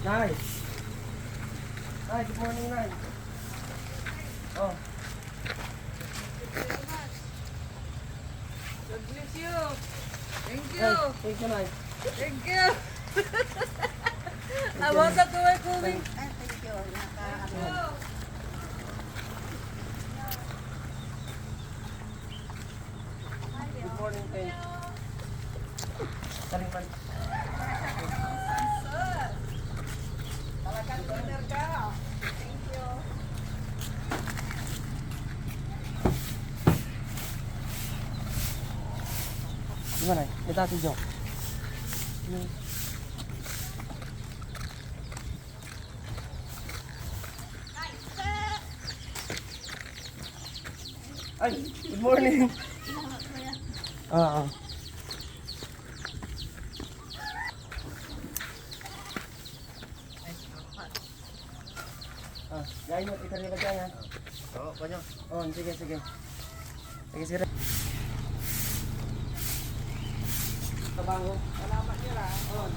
Nay. Nay, good morning, Nay. Oh. God bless you. Thank Nay, you. thank you, Nay. Thank you. Abang sa tuway kuling. Thank you. Good morning, Tay. Saling man. Talagang winner ka. Thank you. Di ba, Nay? Ito si Joe. Ay, good morning. Oo. Gaya mo, ikarila ba dyan, ha? Oo, kanyo. Oh, sige, sige. Sige, sige. Kabango. Salamat niya lang. Oh.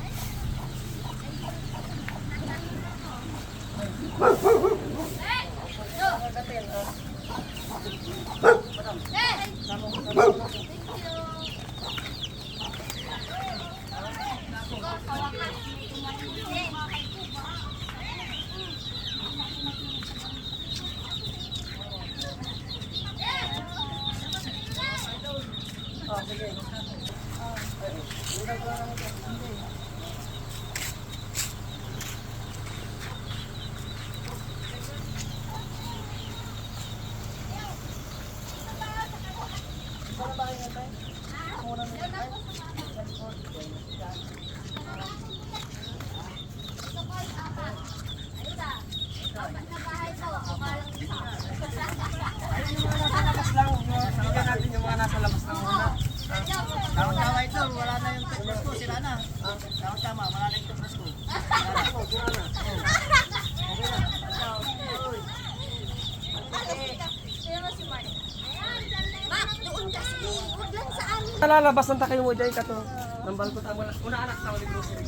Oh, sige. Labas lang. Bigyan natin yung mga nasa labas lang muna. Tama-tama ito, wala na yung toothbrush ko, sila na. Tama-tama, wala na yung toothbrush ko. Lalabas ng takay mo dyan ka to. Nambal ko tama. Una anak sa ulit grocery.